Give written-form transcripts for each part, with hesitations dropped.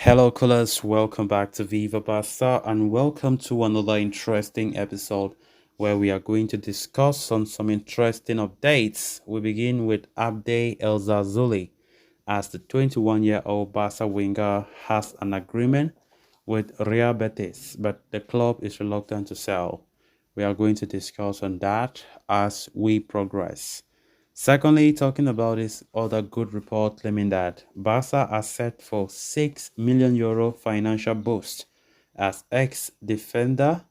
Hello, callers. Welcome back to Viva Barca and welcome to another interesting episode where we are going to discuss on some interesting updates. We begin with Abde Ezzalzouli as the 21-year-old Barca winger has an agreement with Real Betis, but the club is reluctant to sell. We are going to discuss on that as we progress. Secondly, talking about this other good report claiming that Barca are set for €6 million financial boost as ex-defender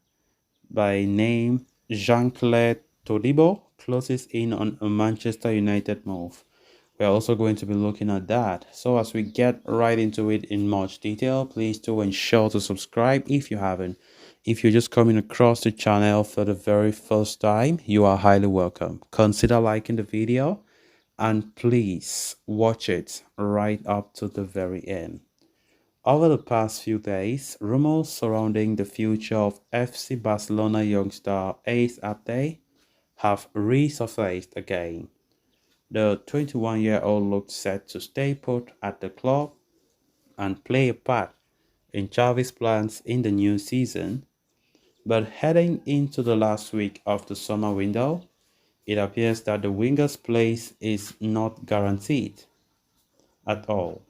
by name Jean-Claude Todibo closes in on a Manchester United move. We're also going to be looking at that. So as we get right into it in much detail, please do ensure to subscribe if you haven't. If you're just coming across the channel for the very first time, you are highly welcome. Consider liking the video and please watch it right up to the very end. Over the past few days, rumors surrounding the future of FC Barcelona youngster Ace Abde have resurfaced again. The 21-year-old looked set to stay put at the club and play a part in Xavi's plans in the new season, but heading into the last week of the summer window, it appears that the winger's place is not guaranteed at all.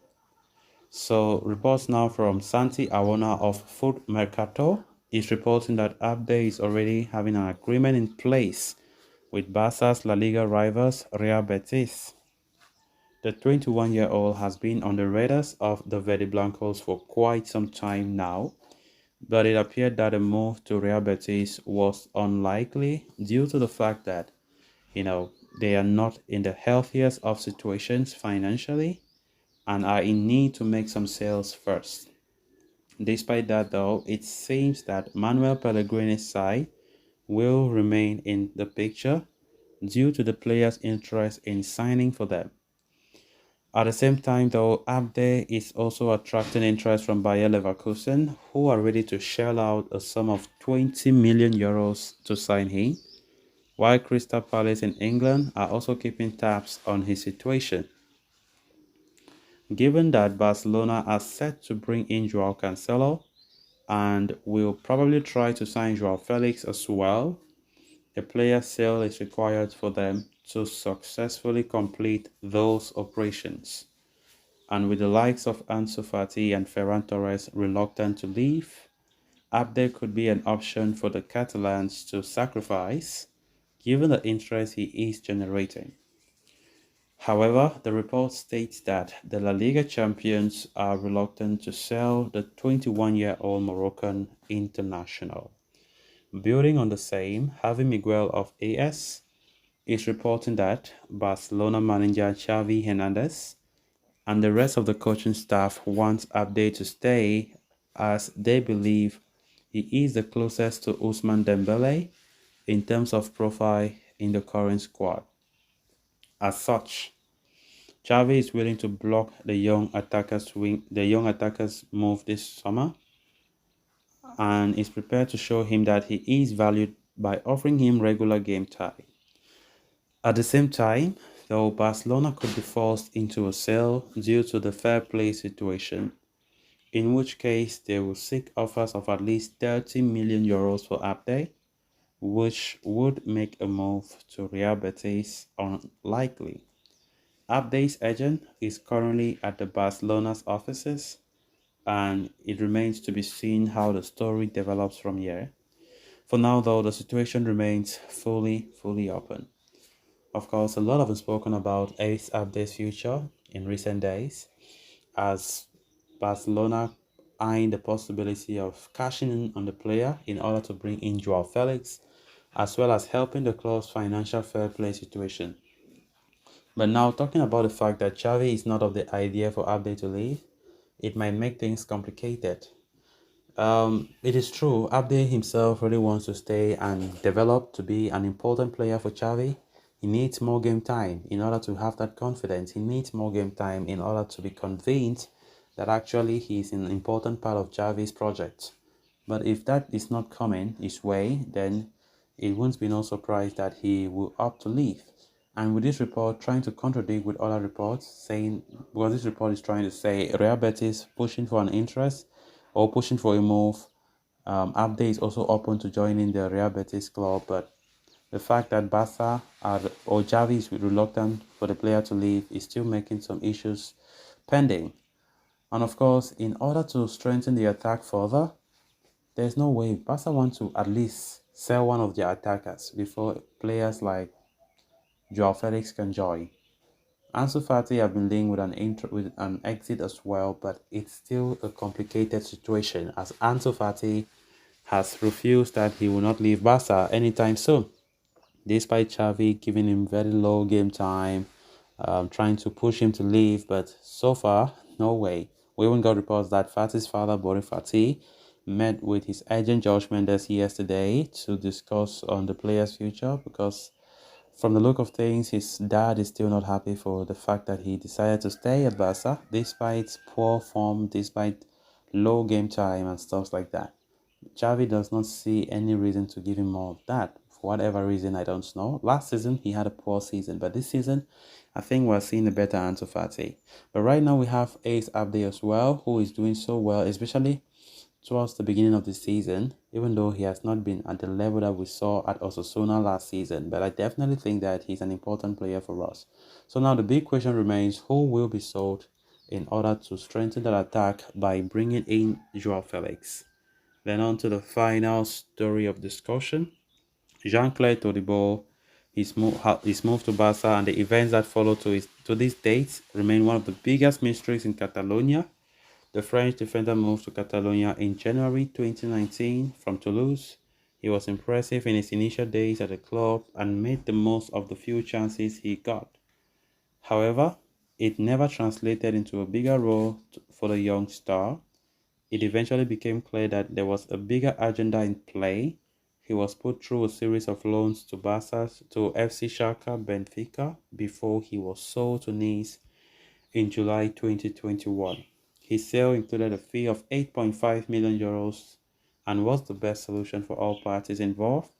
So reports now from Santi Awona of Foot Mercato is reporting that Abde is already having an agreement in place with Barca's La Liga rivals Real Betis. The 21-year-old has been on the radars of the Verde Blancos for quite some time now, but it appeared that a move to Real Betis was unlikely due to the fact that, they are not in the healthiest of situations financially and are in need to make some sales first. Despite that, though, it seems that Manuel Pellegrini's side will remain in the picture due to the players' interest in signing for them. At the same time, though, Abde is also attracting interest from Bayer Leverkusen, who are ready to shell out a sum of €20 million to sign him, while Crystal Palace in England are also keeping tabs on his situation. Given that Barcelona are set to bring in Joao Cancelo and will probably try to sign Joao Felix as well, a player sale is required for them to successfully complete those operations. And with the likes of Ansu Fati and Ferran Torres reluctant to leave, Abde could be an option for the Catalans to sacrifice, given the interest he is generating. However, the report states that the La Liga champions are reluctant to sell the 21-year-old Moroccan international. Building on the same, Javi Miguel of AS is reporting that Barcelona manager Xavi Hernandez and the rest of the coaching staff want Abde to stay as they believe he is the closest to Ousmane Dembele in terms of profile in the current squad. As such, Xavi is willing to block the young attacker's move this summer and is prepared to show him that he is valued by offering him regular game time. At the same time, though, Barcelona could be forced into a sale due to the fair play situation, in which case they will seek offers of at least €30 million for Abde, which would make a move to Real Betis unlikely. Abde's agent is currently at the Barcelona's offices, and it remains to be seen how the story develops from here. For now, though, the situation remains fully open. Of course, a lot have been spoken about Ace Abde's future in recent days, as Barcelona eyeing the possibility of cashing in on the player in order to bring in Joao Felix, as well as helping the club's financial fair play situation. But now, talking about the fact that Xavi is not of the idea for Abde to leave, it might make things complicated. It is true, Abde himself really wants to stay and develop to be an important player for Xavi. He needs more game time in order to have that confidence. He needs more game time in order to be convinced that actually he is an important part of Xavi's project. But if that is not coming his way, then it won't be no surprise that he will opt to leave. And with this report trying to contradict with other reports saying, because this report is trying to say Real Betis pushing for an interest or pushing for a move. Abde is also open to joining the Real Betis club, but the fact that Barca or Xavi is reluctant for the player to leave is still making some issues pending. And of course, in order to strengthen the attack further, there's no way Barca want to at least sell one of their attackers before players like Joao Felix can join. Ansu Fati have been linked with an exit as well, but it's still a complicated situation as Ansu Fati has refused that he will not leave Barca anytime soon, despite Xavi giving him very low game time, trying to push him to leave, but so far, no way. We even got reports that Fati's father, Boris Fati, met with his agent Josh Mendes yesterday to discuss on the player's future because from the look of things, his dad is still not happy for the fact that he decided to stay at Barca despite poor form, despite low game time and stuff like that. Xavi does not see any reason to give him more of that. For whatever reason, I don't know. Last season, he had a poor season, but this season, I think we're seeing a better Ansu Fati. But right now, we have Ace Abde as well, who is doing so well, especially towards the beginning of the season, even though he has not been at the level that we saw at Osasuna last season. But I definitely think that he's an important player for us. So now the big question remains, who will be sold in order to strengthen that attack by bringing in Joao Felix? Then on to the final story of discussion. Jean-Claude Todibo, his move to Barca and the events that follow to this date remain one of the biggest mysteries in Catalonia. The French defender moved to Catalonia in January 2019 from Toulouse. He was impressive in his initial days at the club and made the most of the few chances he got. However, it never translated into a bigger role for the young star. It eventually became clear that there was a bigger agenda in play. He was put through a series of loans to Barca, to FC Schalke, Benfica, before he was sold to Nice in July 2021. His sale included a fee of 8.5 million euros and was the best solution for all parties involved.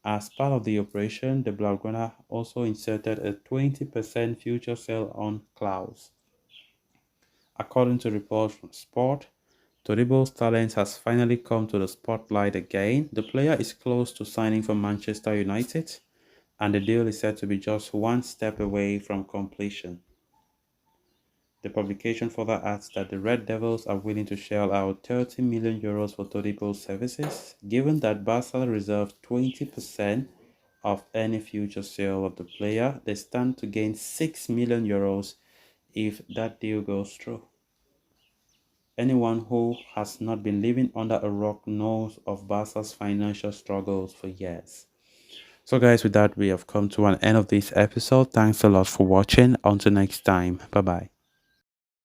As part of the operation, the Blaugrana also inserted a 20% future sell-on clause. According to reports from Sport, Todibo's talent has finally come to the spotlight again. The player is close to signing for Manchester United, and the deal is said to be just one step away from completion. The publication further adds that the Red Devils are willing to shell out 30 million euros for Todibo's services, given that Barca reserved 20% of any future sale of the player. They stand to gain 6 million euros if that deal goes through. Anyone who has not been living under a rock knows of Barca's financial struggles for years. So guys, with that, we have come to an end of this episode. Thanks a lot for watching. Until next time. Bye-bye.